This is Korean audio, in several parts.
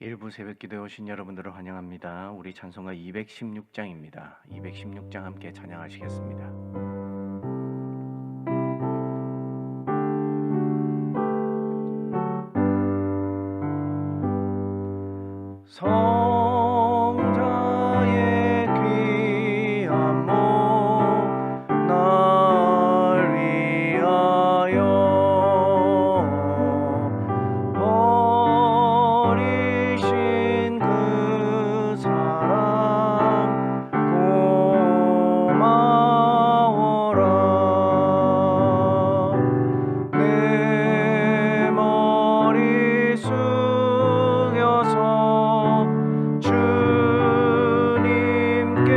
일부 새벽기도에 오신 여러분들을 환영합니다. 우리 찬송가 216장입니다. 216장 함께 찬양하시겠습니다. 성자의 귀한 몸 날 위하여 버리신 그 사랑 고마워라. 내 머리 숙여서 주님께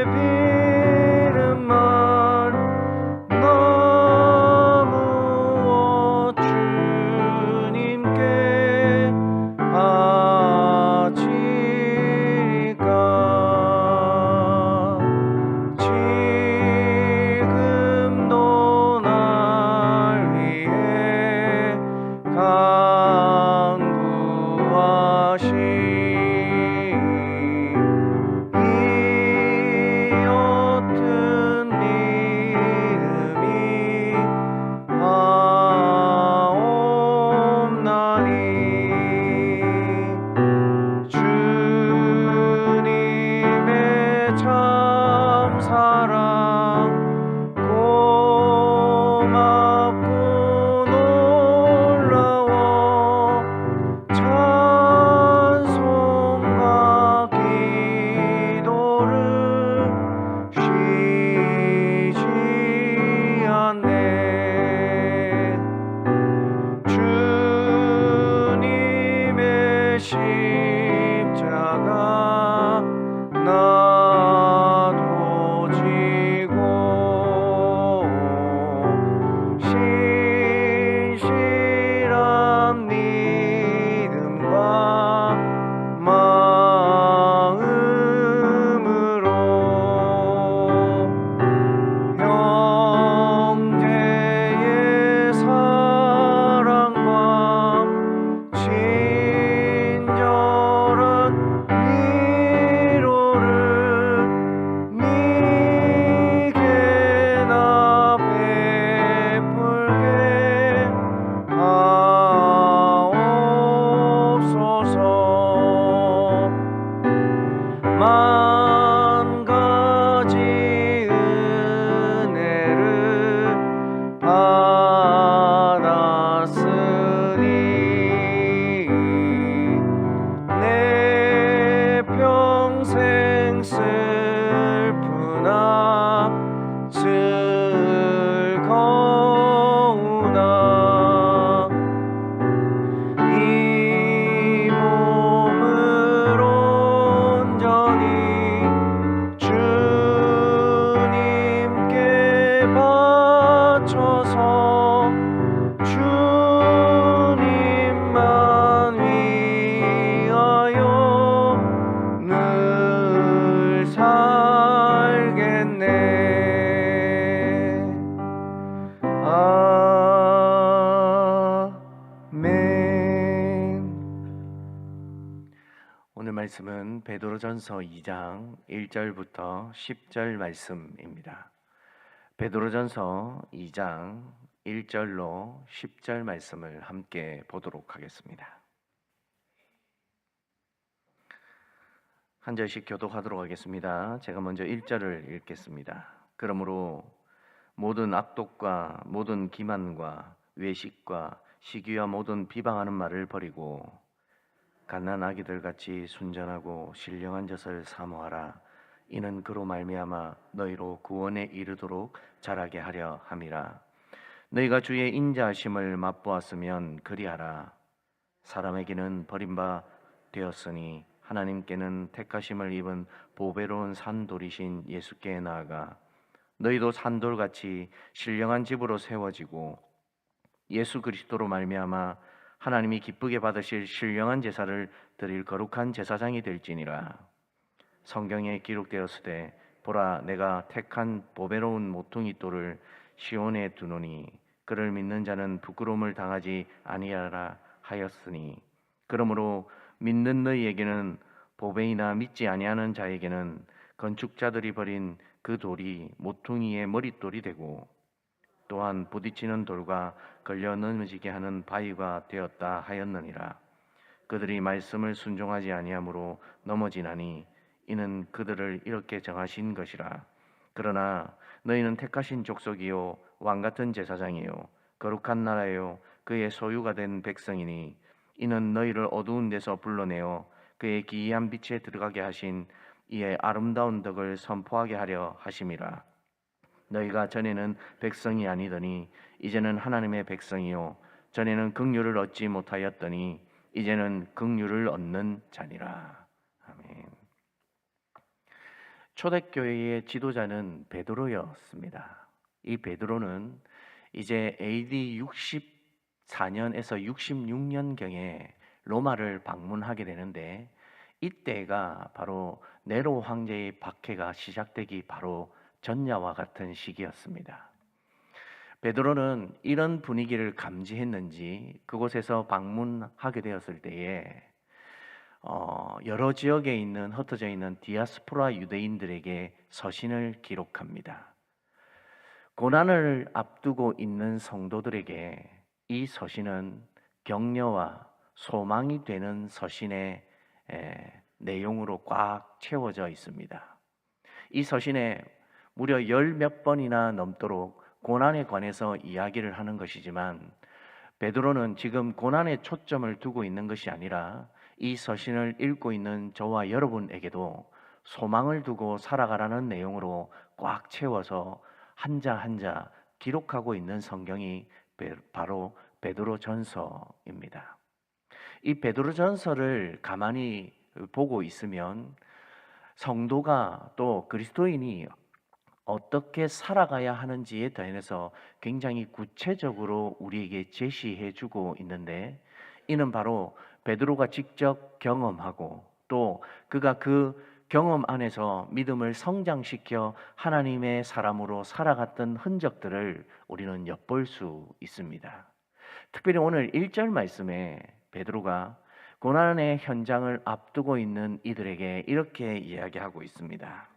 비는 말 나무어 주님께 바치리까. 지금도 날 위해 간구하시 이 옅은 믿음이 하옵나니 주님의 참 사랑 고맙고 놀라워 찬송과 기도를 쉬지 않네. 주님의 십자가 나도 지고 신실한 믿음과 마음으로 형제의 사랑과 친절한 위로를 네게 나 베풀게 하옵소서. 만 가지 은혜를 받았으니 내 평생 슬프나 즐거우나 이 몸을 온전히 주님께 바쳐서 주님만 위하여 늘 살겠네. 아멘. 오늘 말씀은 베드로전서 2장 1절부터 10절 말씀입니다. 베드로전서 2장 1절로 10절 말씀을 함께 보도록 하겠습니다. 한 절씩 교독하도록 하겠습니다. 제가 먼저 1절을 읽겠습니다. 그러므로 모든 악독과 모든 기만과 외식과 시기와 모든 비방하는 말을 버리고 갓난 아기들 같이 순전하고 신령한 젖을 사모하라. 이는 그로 말미암아 너희로 구원에 이르도록 자라게 하려 함이라. 너희가 주의 인자하심을 맛보았으면 그리하라. 사람에게는 버림바 되었으니 하나님께는 택하심을 입은 보배로운 산돌이신 예수께 나아가 너희도 산돌같이 신령한 집으로 세워지고 예수 그리스도로 말미암아 하나님이 기쁘게 받으실 신령한 제사를 드릴 거룩한 제사장이 될지니라. 성경에 기록되었으되 보라 내가 택한 보배로운 모퉁이 돌을 시온에 두노니 그를 믿는 자는 부끄러움을 당하지 아니하라 하였으니 그러므로 믿는 너희에게는 보배이나 믿지 아니하는 자에게는 건축자들이 버린 그 돌이 모퉁이의 머릿돌이 되고 또한 부딪히는 돌과 걸려 넘어지게 하는 바위가 되었다 하였느니라. 그들이 말씀을 순종하지 아니하므로 넘어지나니 이는 그들을 이렇게 정하신 것이라. 그러나 너희는 택하신 족속이요 왕 같은 제사장이요 거룩한 나라요 그의 소유가 된 백성이니 이는 너희를 어두운 데서 불러내어 그의 기이한 빛에 들어가게 하신 이의 아름다운 덕을 선포하게 하려 하심이라. 너희가 전에는 백성이 아니더니 이제는 하나님의 백성이요 전에는 긍휼을 얻지 못하였더니 이제는 긍휼을 얻는 자니라. 아멘. 초대교회의 지도자는 베드로였습니다. 이 베드로는 이제 AD 64년에서 66년경에 로마를 방문하게 되는데 이때가 바로 네로 황제의 박해가 시작되기 바로 전야와 같은 시기였습니다. 베드로는 이런 분위기를 감지했는지 그곳에서 방문하게 되었을 때에 여러 지역에 있는 흩어져 있는 디아스포라 유대인들에게 서신을 기록합니다. 고난을 앞두고 있는 성도들에게 이 서신은 격려와 소망이 되는 서신의 내용으로 꽉 채워져 있습니다. 이 서신에 무려 열 몇 번이나 넘도록 고난에 관해서 이야기를 하는 것이지만 베드로는 지금 고난에 초점을 두고 있는 것이 아니라 이 서신을 읽고 있는 저와 여러분에게도 소망을 두고 살아가라는 내용으로 꽉 채워서 한자 한자 기록하고 있는 성경이 바로 베드로 전서입니다. 이 베드로 전서를 가만히 보고 있으면 성도가 또 그리스도인이 어떻게 살아가야 하는지에 대해서 굉장히 구체적으로 우리에게 제시해 주고 있는데 이는 바로 베드로가 직접 경험하고 또 그가 그 경험 안에서 믿음을 성장시켜 하나님의 사람으로 살아갔던 흔적들을 우리는 엿볼 수 있습니다. 특별히 오늘 1절 말씀에 베드로가 고난의 현장을 앞두고 있는 이들에게 이렇게 이야기하고 있습니다.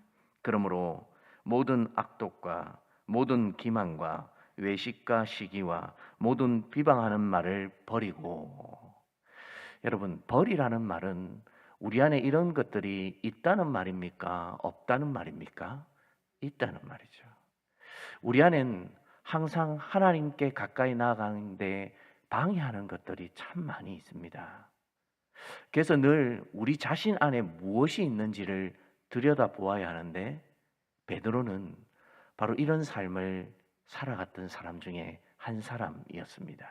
그러므로 모든 악독과 모든 기만과 외식과 시기와 모든 비방하는 말을 버리고. 여러분, 버리라는 말은 우리 안에 이런 것들이 있다는 말입니까? 없다는 말입니까? 있다는 말이죠. 우리 안엔 항상 하나님께 가까이 나아가는데 방해하는 것들이 참 많이 있습니다. 그래서 늘 우리 자신 안에 무엇이 있는지를 들여다보아야 하는데 베드로는 바로 이런 삶을 살아갔던 사람 중에 한 사람이었습니다.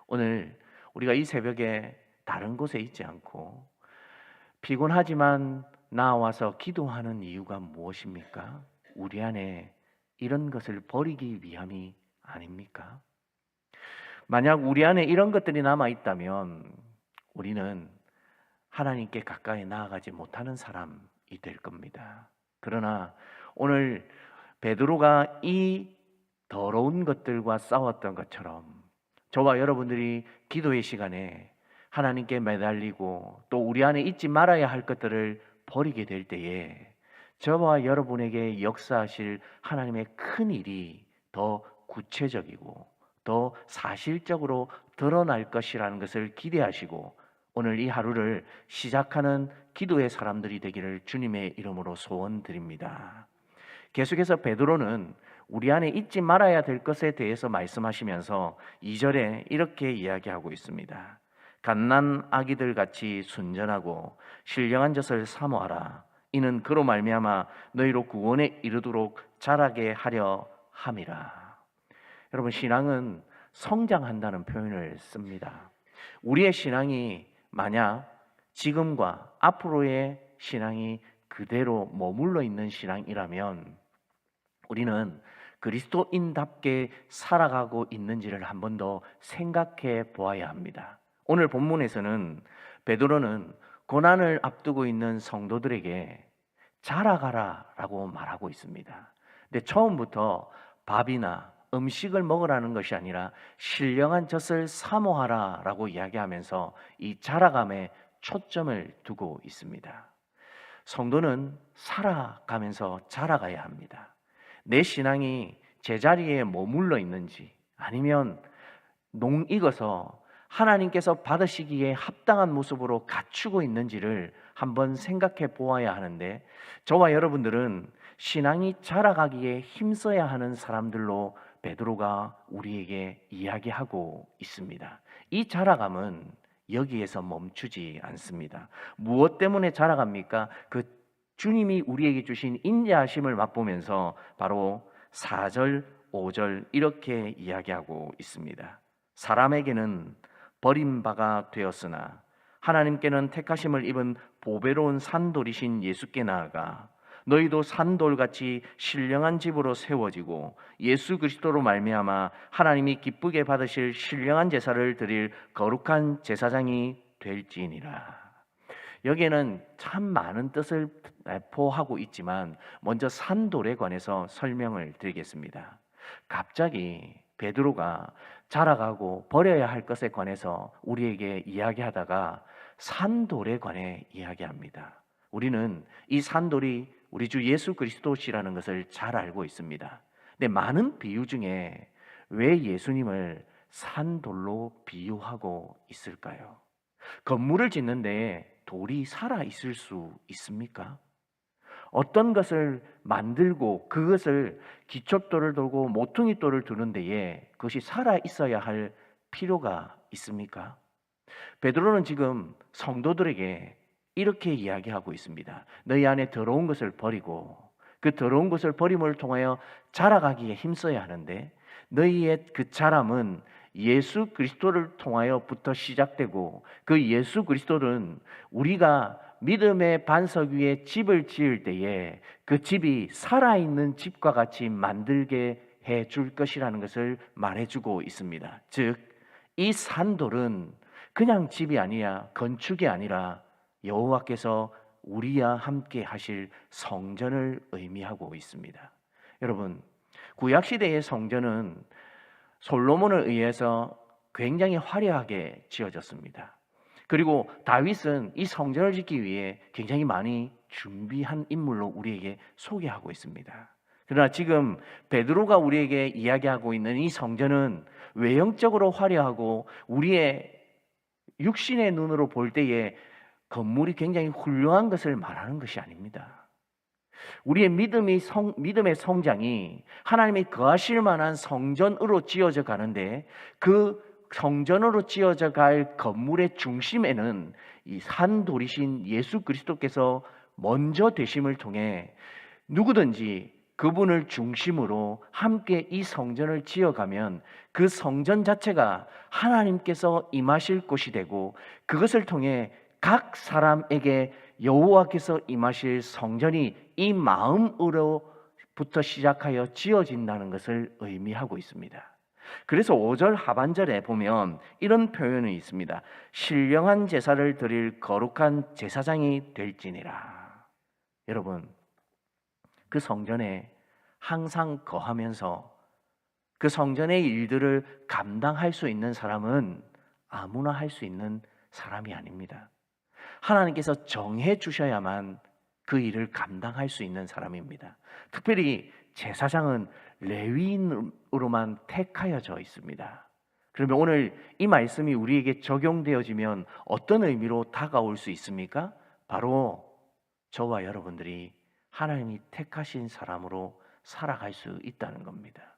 오늘 우리가 이 새벽에 다른 곳에 있지 않고 피곤하지만 나와서 기도하는 이유가 무엇입니까? 우리 안에 이런 것을 버리기 위함이 아닙니까? 만약 우리 안에 이런 것들이 남아 있다면 우리는 하나님께 가까이 나아가지 못하는 사람이 될 겁니다. 그러나 오늘 베드로가 이 더러운 것들과 싸웠던 것처럼 저와 여러분들이 기도의 시간에 하나님께 매달리고 또 우리 안에 잊지 말아야 할 것들을 버리게 될 때에 저와 여러분에게 역사하실 하나님의 큰 일이 더 구체적이고 더 사실적으로 드러날 것이라는 것을 기대하시고 오늘 이 하루를 시작하는 기도의 사람들이 되기를 주님의 이름으로 소원드립니다. 계속해서 베드로는 우리 안에 잊지 말아야 될 것에 대해서 말씀하시면서 2절에 이렇게 이야기하고 있습니다. 갓난 아기들 같이 순전하고 신령한 젖을 사모하라. 이는 그로 말미암아 너희로 구원에 이르도록 자라게 하려 함이라. 여러분, 신앙은 성장한다는 표현을 씁니다. 우리의 신앙이 만약 지금과 앞으로의 신앙이 그대로 머물러 있는 신앙이라면 우리는 그리스도인답게 살아가고 있는지를 한 번 더 생각해 보아야 합니다. 오늘 본문에서는 베드로는 고난을 앞두고 있는 성도들에게 자라가라라고 말하고 있습니다. 근데 처음부터 밥이나 음식을 먹으라는 것이 아니라 신령한 젖을 사모하라라고 이야기하면서 이 자라감에 초점을 두고 있습니다. 성도는 살아가면서 자라가야 합니다. 내 신앙이 제자리에 머물러 있는지 아니면 농익어서 하나님께서 받으시기에 합당한 모습으로 갖추고 있는지를 한번 생각해 보아야 하는데, 저와 여러분들은 신앙이 자라가기에 힘써야 하는 사람들로 베드로가 우리에게 이야기하고 있습니다. 이 자라감은 여기에서 멈추지 않습니다. 무엇 때문에 자라갑니까? 그 주님이 우리에게 주신 인자하심을 맛보면서 바로 4절, 5절 이렇게 이야기하고 있습니다. 사람에게는 버림바가 되었으나 하나님께는 택하심을 입은 보배로운 산돌이신 예수께 나아가 너희도 산돌같이 신령한 집으로 세워지고 예수 그리스도로 말미암아 하나님이 기쁘게 받으실 신령한 제사를 드릴 거룩한 제사장이 될지니라. 여기에는 참 많은 뜻을 포하고 있지만 먼저 산돌에 관해서 설명을 드리겠습니다. 갑자기 베드로가 자라가고 버려야 할 것에 관해서 우리에게 이야기하다가 산돌에 관해 이야기합니다. 우리는 이 산돌이 우리 주 예수 그리스도시라는 것을 잘 알고 있습니다. 근데 많은 비유 중에 왜 예수님을 산돌로 비유하고 있을까요? 건물을 짓는데 돌이 살아 있을 수 있습니까? 어떤 것을 만들고 그것을 기초돌을 돌고 모퉁이돌을 두는 데에 그것이 살아 있어야 할 필요가 있습니까? 베드로는 지금 성도들에게 이렇게 이야기하고 있습니다. 너희 안에 더러운 것을 버리고 그 더러운 것을 버림을 통하여 자라가기에 힘써야 하는데, 너희의 그 자람은 예수 그리스도를 통하여부터 시작되고, 그 예수 그리스도는 우리가 믿음의 반석 위에 집을 지을 때에 그 집이 살아있는 집과 같이 만들게 해줄 것이라는 것을 말해주고 있습니다. 즉, 이 산돌은 그냥 집이 아니라, 건축이 아니라 여호와께서 우리와 함께 하실 성전을 의미하고 있습니다. 여러분, 구약시대의 성전은 솔로몬을 의해서 굉장히 화려하게 지어졌습니다. 그리고 다윗은 이 성전을 짓기 위해 굉장히 많이 준비한 인물로 우리에게 소개하고 있습니다. 그러나 지금 베드로가 우리에게 이야기하고 있는 이 성전은 외형적으로 화려하고 우리의 육신의 눈으로 볼 때에 건물이 굉장히 훌륭한 것을 말하는 것이 아닙니다. 우리의 믿음의 성장이 하나님이 거하실 만한 성전으로 지어져 가는데, 그 성전으로 지어져 갈 건물의 중심에는 이 산돌이신 예수 그리스도께서 먼저 되심을 통해 누구든지 그분을 중심으로 함께 이 성전을 지어가면 그 성전 자체가 하나님께서 임하실 곳이 되고, 그것을 통해 각 사람에게 여호와께서 임하실 성전이 이 마음으로부터 시작하여 지어진다는 것을 의미하고 있습니다. 그래서 5절 하반절에 보면 이런 표현이 있습니다. 신령한 제사를 드릴 거룩한 제사장이 될지니라. 여러분, 그 성전에 항상 거하면서 그 성전의 일들을 감당할 수 있는 사람은 아무나 할 수 있는 사람이 아닙니다. 하나님께서 정해 주셔야만 그 일을 감당할 수 있는 사람입니다. 특별히 제사장은 레위인으로만 택하여져 있습니다. 그러면 오늘 이 말씀이 우리에게 적용되어지면 어떤 의미로 다가올 수 있습니까? 바로 저와 여러분들이 하나님이 택하신 사람으로 살아갈 수 있다는 겁니다.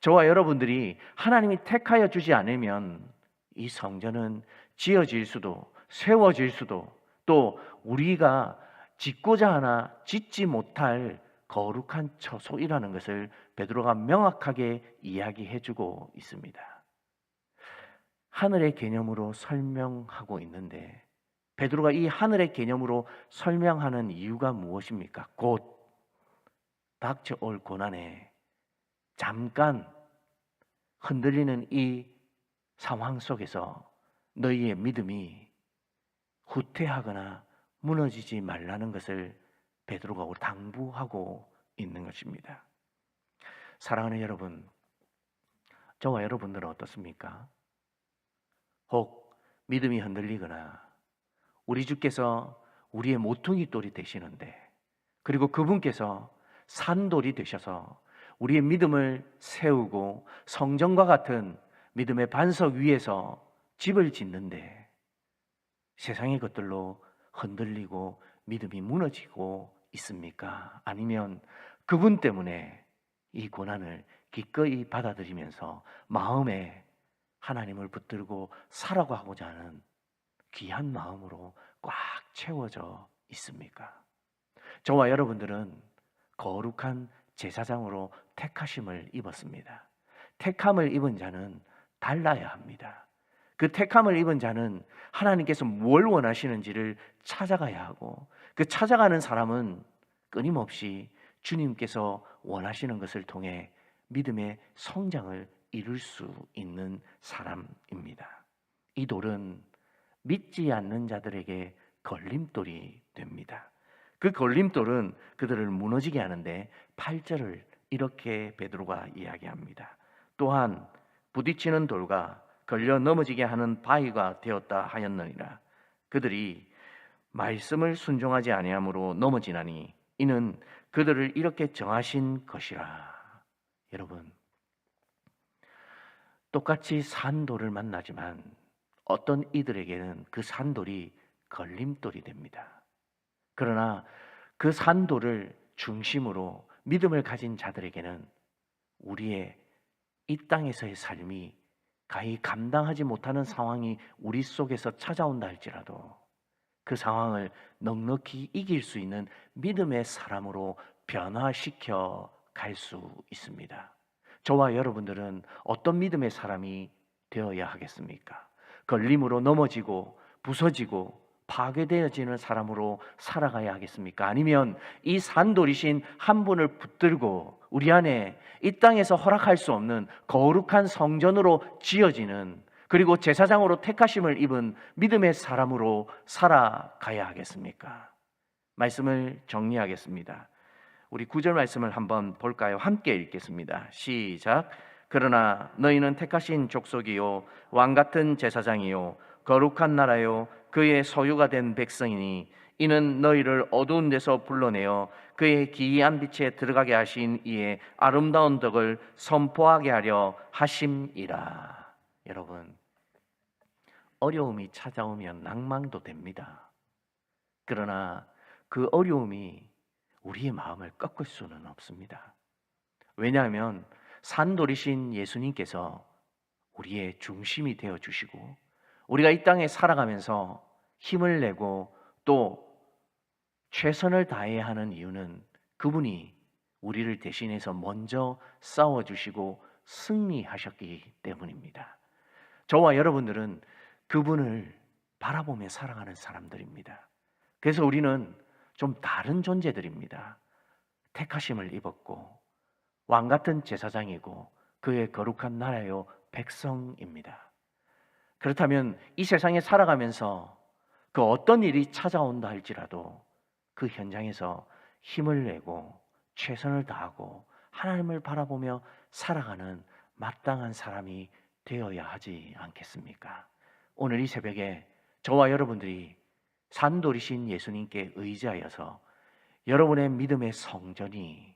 저와 여러분들이 하나님이 택하여 주지 않으면 이 성전은 지어질 수도 세워질 수도, 또 우리가 짓고자 하나 짓지 못할 거룩한 처소이라는 것을 베드로가 명확하게 이야기해주고 있습니다. 하늘의 개념으로 설명하고 있는데, 베드로가 이 하늘의 개념으로 설명하는 이유가 무엇입니까? 곧 닥쳐올 고난에 잠깐 흔들리는 이 상황 속에서 너희의 믿음이 후퇴하거나 무너지지 말라는 것을 베드로가 당부하고 있는 것입니다. 사랑하는 여러분, 저와 여러분들은 어떻습니까? 혹 믿음이 흔들리거나 우리 주께서 우리의 모퉁이 돌이 되시는데, 그리고 그분께서 산돌이 되셔서 우리의 믿음을 세우고 성전과 같은 믿음의 반석 위에서 집을 짓는데 세상의 것들로 흔들리고 믿음이 무너지고 있습니까? 아니면 그분 때문에 이 고난을 기꺼이 받아들이면서 마음에 하나님을 붙들고 살아가고자 하는 귀한 마음으로 꽉 채워져 있습니까? 저와 여러분들은 거룩한 제사장으로 택하심을 입었습니다. 택함을 입은 자는 달라야 합니다. 그 택함을 입은 자는 하나님께서 뭘 원하시는지를 찾아가야 하고, 그 찾아가는 사람은 끊임없이 주님께서 원하시는 것을 통해 믿음의 성장을 이룰 수 있는 사람입니다. 이 돌은 믿지 않는 자들에게 걸림돌이 됩니다. 그 걸림돌은 그들을 무너지게 하는데 8절을 이렇게 베드로가 이야기합니다. 또한 부딪히는 돌과 걸려 넘어지게 하는 바위가 되었다 하였느니라. 그들이 말씀을 순종하지 아니함으로 넘어지나니 이는 그들을 이렇게 정하신 것이라. 여러분, 똑같이 산돌을 만나지만 어떤 이들에게는 그 산돌이 걸림돌이 됩니다. 그러나 그 산돌을 중심으로 믿음을 가진 자들에게는 우리의 이 땅에서의 삶이 가히 감당하지 못하는 상황이 우리 속에서 찾아온다 할지라도 그 상황을 넉넉히 이길 수 있는 믿음의 사람으로 변화시켜 갈 수 있습니다. 저와 여러분들은 어떤 믿음의 사람이 되어야 하겠습니까? 걸림으로 넘어지고 부서지고 파괴되어지는 사람으로 살아가야 하겠습니까? 아니면 이 산돌이신 한 분을 붙들고 우리 안에 이 땅에서 허락할 수 없는 거룩한 성전으로 지어지는, 그리고 제사장으로 택하심을 입은 믿음의 사람으로 살아가야 하겠습니까? 말씀을 정리하겠습니다. 우리 9절 말씀을 한번 볼까요? 함께 읽겠습니다. 시작. 그러나 너희는 택하신 족속이요 왕같은 제사장이요 거룩한 나라요 그의 소유가 된 백성이니 이는 너희를 어두운 데서 불러내어 그의 기이한 빛에 들어가게 하신 이의 아름다운 덕을 선포하게 하려 하심이라. 여러분, 어려움이 찾아오면 낭망도 됩니다. 그러나 그 어려움이 우리의 마음을 꺾을 수는 없습니다. 왜냐하면 산돌이신 예수님께서 우리의 중심이 되어 주시고 우리가 이 땅에 살아가면서 힘을 내고 또 최선을 다해야 하는 이유는 그분이 우리를 대신해서 먼저 싸워주시고 승리하셨기 때문입니다. 저와 여러분들은 그분을 바라보며 살아가는 사람들입니다. 그래서 우리는 좀 다른 존재들입니다. 택하심을 입었고 왕같은 제사장이고 그의 거룩한 나라요 백성입니다. 그렇다면 이 세상에 살아가면서 그 어떤 일이 찾아온다 할지라도 그 현장에서 힘을 내고 최선을 다하고 하나님을 바라보며 살아가는 마땅한 사람이 되어야 하지 않겠습니까? 오늘 이 새벽에 저와 여러분들이 산돌이신 예수님께 의지하여서 여러분의 믿음의 성전이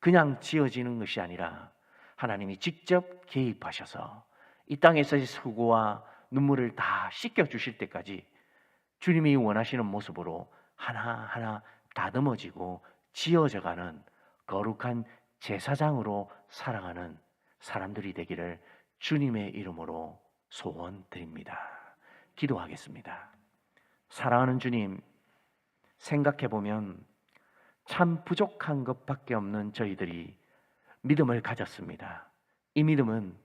그냥 지어지는 것이 아니라 하나님이 직접 개입하셔서 이 땅에서의 수고와 눈물을 다 씻겨주실 때까지 주님이 원하시는 모습으로 하나하나 다듬어지고 지어져가는 거룩한 제사장으로 살아가는 사람들이 되기를 주님의 이름으로 소원드립니다. 기도하겠습니다. 사랑하는 주님, 생각해보면 참 부족한 것밖에 없는 저희들이 믿음을 가졌습니다. 이 믿음은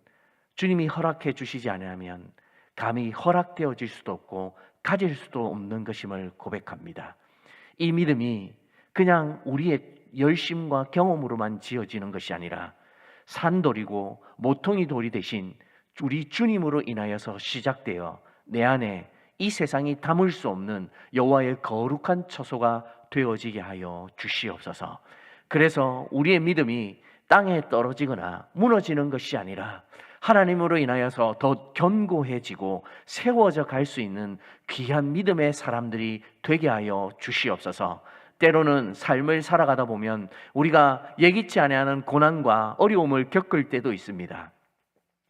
주님이 허락해 주시지 않으면 감히 허락되어질 수도 없고 가질 수도 없는 것임을 고백합니다. 이 믿음이 그냥 우리의 열심과 경험으로만 지어지는 것이 아니라 산돌이고 모퉁이 돌이 되신 우리 주님으로 인하여서 시작되어 내 안에 이 세상이 담을 수 없는 여호와의 거룩한 처소가 되어지게 하여 주시옵소서. 그래서 우리의 믿음이 땅에 떨어지거나 무너지는 것이 아니라 하나님으로 인하여서 더 견고해지고 세워져 갈 수 있는 귀한 믿음의 사람들이 되게 하여 주시옵소서. 때로는 삶을 살아가다 보면 우리가 예기치 아니하는 고난과 어려움을 겪을 때도 있습니다.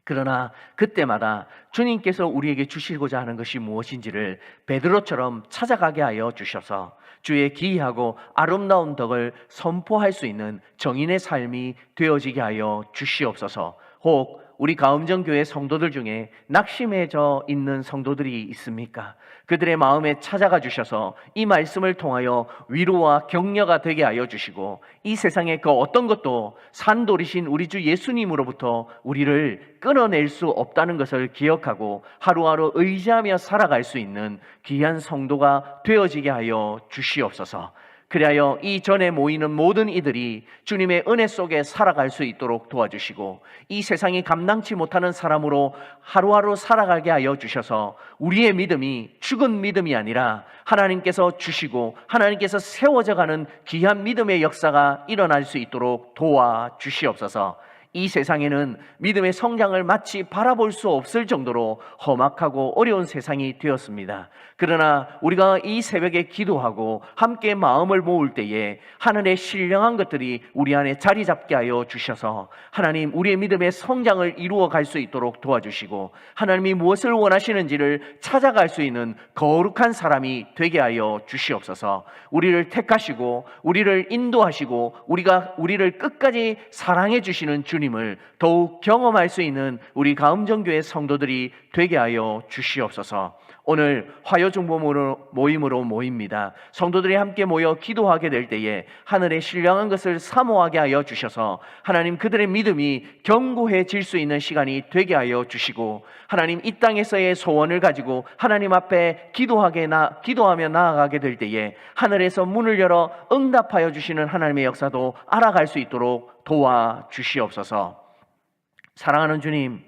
그러나 그때마다 주님께서 우리에게 주시고자 하는 것이 무엇인지를 베드로처럼 찾아가게 하여 주셔서 주의 기이하고 아름다운 덕을 선포할 수 있는 정인의 삶이 되어지게 하여 주시옵소서. 혹 우리 가음정교회 성도들 중에 낙심해져 있는 성도들이 있습니까? 그들의 마음에 찾아가 주셔서 이 말씀을 통하여 위로와 격려가 되게 하여 주시고 이 세상의 그 어떤 것도 산돌이신 우리 주 예수님으로부터 우리를 끊어낼 수 없다는 것을 기억하고 하루하루 의지하며 살아갈 수 있는 귀한 성도가 되어지게 하여 주시옵소서. 그리하여 이 전에 모이는 모든 이들이 주님의 은혜 속에 살아갈 수 있도록 도와주시고 이 세상이 감당치 못하는 사람으로 하루하루 살아가게 하여 주셔서 우리의 믿음이 죽은 믿음이 아니라 하나님께서 주시고 하나님께서 세워져 가는 귀한 믿음의 역사가 일어날 수 있도록 도와주시옵소서. 이 세상에는 믿음의 성장을 마치 바라볼 수 없을 정도로 험악하고 어려운 세상이 되었습니다. 그러나 우리가 이 새벽에 기도하고 함께 마음을 모을 때에 하늘의 신령한 것들이 우리 안에 자리 잡게 하여 주셔서 하나님 우리의 믿음의 성장을 이루어 갈 수 있도록 도와주시고 하나님이 무엇을 원하시는지를 찾아갈 수 있는 거룩한 사람이 되게 하여 주시옵소서. 우리를 택하시고 우리를 인도하시고 우리를 끝까지 사랑해 주시는 주님을 더욱 경험할 수 있는 우리 가음정교회 성도들이 되게 하여 주시옵소서. 오늘 화요중보 모임으로 모입니다. 성도들이 함께 모여 기도하게 될 때에 하늘의 신령한 것을 사모하게 하여 주셔서 하나님 그들의 믿음이 견고해질 수 있는 시간이 되게 하여 주시고 하나님 이 땅에서의 소원을 가지고 하나님 앞에 기도하며 나아가게 될 때에 하늘에서 문을 열어 응답하여 주시는 하나님의 역사도 알아갈 수 있도록 도와주시옵소서. 사랑하는 주님,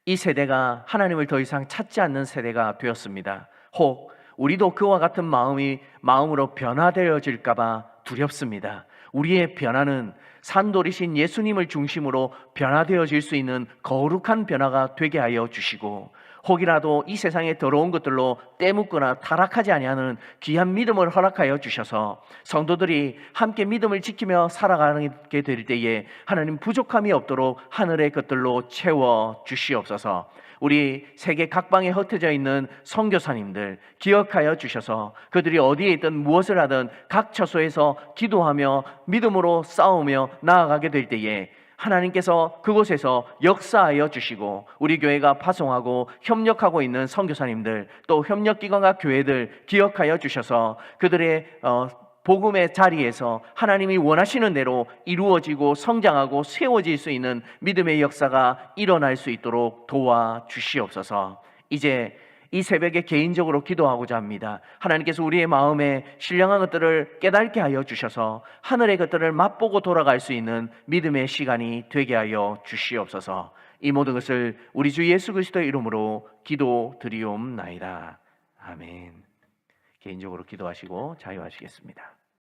이 세대가 하나님을 더 이상 찾지 않는 세대가 되었습니다. 혹 우리도 그와 같은 마음으로 변화되어질까봐 두렵습니다. 우리의 변화는 산돌이신 예수님을 중심으로 변화되어질 수 있는 거룩한 변화가 되게 하여 주시고 혹이라도 이 세상의 더러운 것들로 때묻거나 타락하지 아니하는 귀한 믿음을 허락하여 주셔서 성도들이 함께 믿음을 지키며 살아가게 될 때에 하나님 부족함이 없도록 하늘의 것들로 채워 주시옵소서. 우리 세계 각방에 흩어져 있는 선교사님들 기억하여 주셔서 그들이 어디에 있든 무엇을 하든 각 처소에서 기도하며 믿음으로 싸우며 나아가게 될 때에 하나님께서 그곳에서 역사하여 주시고 우리 교회가 파송하고 협력하고 있는 선교사님들 또 협력기관과 교회들 기억하여 주셔서 그들의 복음의 자리에서 하나님이 원하시는 대로 이루어지고 성장하고 세워질 수 있는 믿음의 역사가 일어날 수 있도록 도와주시옵소서. 이제 이 새벽에 개인적으로 기도하고자 합니다. 하나님께서 우리의 마음에 신령한 것들을 깨닫게 하여 주셔서 하늘의 것들을 맛보고 돌아갈 수 있는 믿음의 시간이 되게 하여 주시옵소서. 이 모든 것을 우리 주 예수 그리스도의 이름으로 기도드리옵나이다. 아멘. 개인적으로 기도하시고 자유하시겠습니다.